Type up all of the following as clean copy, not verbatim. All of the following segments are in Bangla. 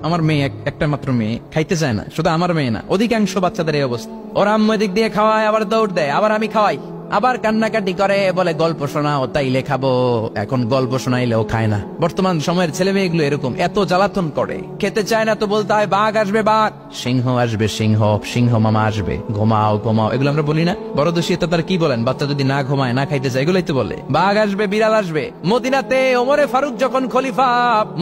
আমার মেয়ে একটা মাত্র মেয়ে, খাইতে চায় না। শুধু আমার মেয়ে না, অধিকাংশ বাচ্চাদের এই অবস্থা। ওরা আম্মু দিক দিয়ে খাওয়ায়, আবার দৌড় দেয়, আবার আমি খাওয়াই, আবার কান্নাকাটি করে, বলে গল্প শোনাও, তাইলে খাবো। এখন গল্প শোনাইলেও খায় না। বর্তমান সময়ের ছেলে মেয়েগুলো এরকম, এত জ্বালাতন করে। খেতে চায় না তো বলতে হয় বাঘ আসবে বাঘ, সিংহ আসবে সিংহ, সিংহ মামা আসবে, ঘুমাও ঘুমাও। এগুলো আমরা বলি না? বড় দোষী তো তার কি বলেন, বাচ্চা যদি না ঘুমায় না খাইতে চায়, এগুলোই তো বলে। বাঘ আসবে, বিড়াল আসবে। মদিনাতে ওমরে ফারুক যখন খলিফা,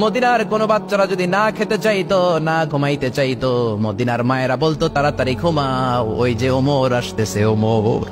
মদিনার কোন বাচ্চারা যদি না খেতে চাইতো, না ঘুমাইতে চাইতো, মদিনার মায়েরা বলতো তাড়াতাড়ি ঘুমাও, ওই যে ওমর আসতেছে ওমর।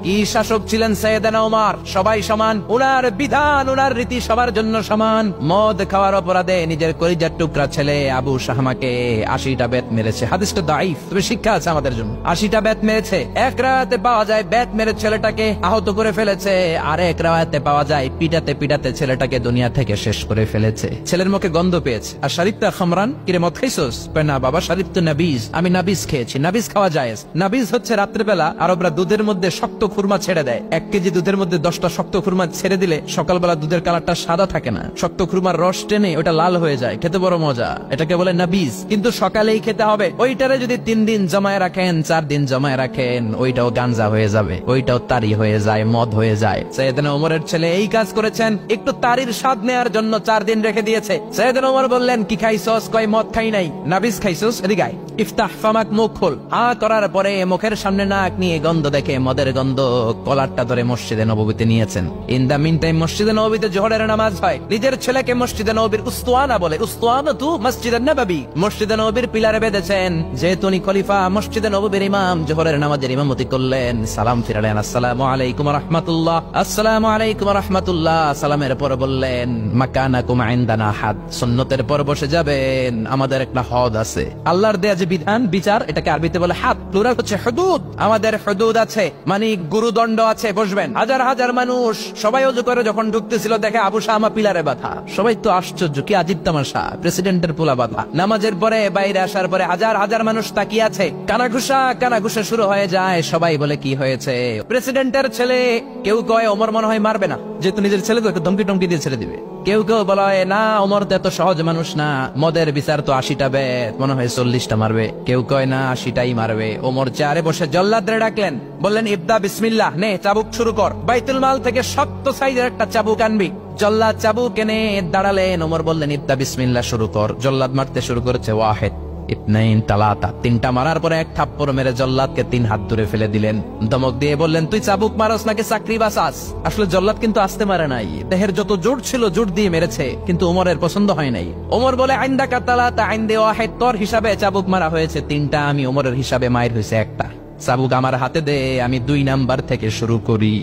কি শাসক ছিলেন সাইয়েদনা ওমর! সবাই সমান, উনার বিধান উনার রীতি সবার জন্য সমান। মদ খাওয়ার অপরাধে নিজের কলিজার টুকরা ছেলে আবু শাহমাকে 80টা বেত মেরেছে। হাদিসটা দাঈফ, তবে শিক্ষা আছে আমাদের জন্য। 80টা বেত মেরেছে। এক রাতে পাওয়া যায় বেত মেরে ছেলেটাকে আহত করে ফেলেছে, আর এক রাতে পাওয়া যায় পিটাতে পিটাতে ছেলেটাকে দুনিয়া থেকে শেষ করে ফেলেছে। ছেলের মুখে গন্ধ পেয়েছে। আর শরীফটা খামরান, কিরে মদ খাইছস? না বাবা, শরীফ তো নাবিজ, আমি নাবিজ খেয়েছি। নাবিজ খাওয়া যায়। নাবিজ হচ্ছে রাত্রেবেলা আরবরা দুধের মধ্যে শক্ত খুরমা ছেড়ে দেয়। 1 কেজি দুধের মধ্যে 10টা শক্ত খুরমা ছেড়ে দিলে সকালবেলা দুধের কালারটা সাদা থাকে না, শক্ত খুরমার রস টেনে ওটা লাল হয়ে যায়, খেতে বড় মজা। এটাকে বলে নাবিজ। কিন্তু সকালেই খেতে হবে। ওইটারে যদি 3 দিন জমায় রাখেন, 4 দিন জমায় রাখেন, ওইটাও গাঞ্জা হয়ে যাবে, ওইটাও তারি হয়ে যায়, মদ হয়ে যায়। সাইয়েদনা ওমরের ছেলে এই কাজ করেছেন, একটু তারির স্বাদ নেয়ার জন্য 4 দিন রেখে দিয়েছে। সাইয়েদনা ওমর বললেন, কি খাইছস? কয় মদ খাই নাই। নাবিজ খাইছস? এদিকে আয়, ইফতাহ ফামাক, মুখ খোল। করার পরে মুখের সামনে নাক নিয়ে গন্ধ দেখে, মদের গন্ধ, কলারটা ধরে মসজিদে নববীতে নিয়েছেন। ইন দা মিন টাইম মসজিদে নববীতে জোহরের নামাজ হয়। নিজের ছেলেকে মসজিদে নববীর উস্তুয়ানা বলে, উস্তুয়ানা তু মসজিদে নববী, মসজিদে নববীর পিলারে বেঁধেছেন। যেহেতু উনি খলিফা, মসজিদে নববীর ইমাম, জোহরের নামাজের ইমামতি করলেন। সালাম ফিরালেন, আসসালামু আলাইকুম ওয়া রাহমাতুল্লাহ, আসসালামু আলাইকুম ওয়া রাহমাতুল্লাহ। সালামের পর বললেন, মাকানাকুম ইনদানা হাদ, সুন্নতের পর বসে যাবেন, আমাদের একটা হদ আছে। আল্লাহর দেয়া যে বিধান, বিচার, এটাকে আরবিতে বলে হাদ, প্লুরাল হচ্ছে হুদুদ। আমাদের হুদুদ আছে, মানে গুরুদণ্ড আছে, বসবেন। হাজার হাজার মানুষ সবাই ওযু করে যখন ঢুকতেছিল, দেখে আবু শামা পিলারে বাঁধা। সবাই তো আশ্চর্য, কি আজীব তামাশা, প্রেসিডেন্টের পোলা বাঁধা। নামাজের পরে বাইরে আসার পরে হাজার হাজার মানুষ তাকিয়ে আছে, কানাঘুষা শুরু হয়ে যায়। সবাই বলে কি হয়েছে? প্রেসিডেন্টের ছেলে। কেউ কয় ওমর মনে হয় মারবে না, যেহেতু নিজের ছেলে তো একটু ধমকি টমকি দিয়ে ছেড়ে দিবে। কেউ কেউ বলে না, ওমর তো এত সহজ মানুষ না, মদের বিচার তো 80টা বেত, মনে হয় 40টা মারবে। কেউ কয় না, 80টাই মারবে। ওমর চেয়ারে বসে জল্লাদরে ডাকলেন, বললেন, ইবদা বিসমিল্লাহ, নে চাবুক শুরু কর। বাইতুল মাল থেকে শক্ত সাইজের একটা চাবুক আনবি। জল্লাদ চাবুক এনে দাঁড়ালেন। ওমর বললেন, ইবদা বিসমিল্লাহ, শুরু কর। জল্লাদ মারতে শুরু করেছে। ওয়াহেদ, ইতনাইন, তালাতা, 3টা মারার পরে এক থাপ্পড় মেরে জল্লাদকে 3 হাত দূরে ফেলে দিলেন। ধমক দিয়ে বললেন, তুই চাবুক মারস নাকি চাকরি বাসাস? আসলে জল্লাদ কিন্তু আসতে মারে নাই, দেহের যত জোর ছিল জোর দিয়ে মেরেছে, কিন্তু ওমরের পছন্দ হয় নাই। ওমর বলে, আইন্দাকা তালাতা আইন্দে ওয়াহেদ, তোর হিসাবে চাবুক মারা হয়েছে 3টা, আমি ওমরের হিসাবে মায়ের হয়েছে 1টা। চাবুক আমার হাতে দে, আমি 2 নাম্বার থেকে শুরু করি।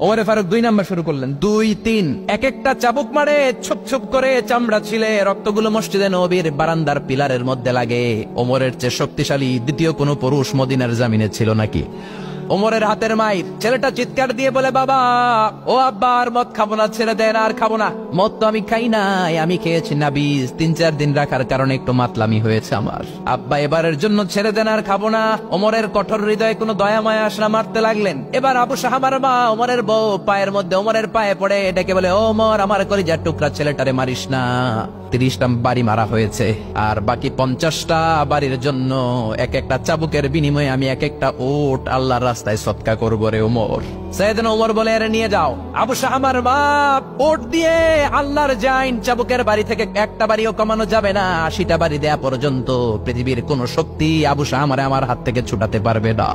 ওমরে ফারুক 2 নাম্বার শুরু করলেন। 2, 3, এক একটা চাবুক মারে, ছুপ ছুপ করে চামড়া ছিলে, রক্তগুলো মসজিদে নববীর বারান্দার পিলারের মধ্যে লাগে। ওমরের চেয়ে শক্তিশালী দ্বিতীয় কোনো পুরুষ মদিনার জামিনে ছিল নাকি? ওমরের হাতের মাইর। ছেলেটা চিৎকার দিয়ে বলে, বাবা, ও আব্বা, আর মদ খাবো না, ছেড়ে দেন, আর খাবো না। মদ তো আমি খাই নাই, আমি খেয়েছি নাবিজ, 3-4 দিন রাখার কারণে একটু মাতলামি হয়েছে আমার। আব্বা, এবারের জন্য ছেড়ে দেন, আর খাবো না। ওমরের কঠোর হৃদয়ে কোনো দয়া মায়া আসলে মারতে লাগলেন। এবার আবু শাহমার মা, ওমরের বউ, পায়ের মধ্যে ওমরের পায়ে পড়ে ডেকে বলে, ওমর, আমার কলিজার টুকরা ছেলেটারে মারিস না। 30টা বাড়ি মারা হয়েছে, আর বাকি 50টা বাড়ির জন্য এক একটা চাবুকের বিনিময়ে আমি এক একটা ওট আল্লাহর রাস্তায় সদকা করবো রে ওমর। সাইয়েদনা ওমর বলে, আরে নিয়ে যাও। আবু শাহমার মা ওট দিয়ে আল্লাহর জাইন, চাবুকের বাড়ি থেকে একটা বাড়িও কমানো যাবে না, 80টা বাড়ি দেয়া পর্যন্ত পৃথিবীর কোন শক্তি আবু শাহমারে আমার হাত থেকে ছুটাতে পারবে না।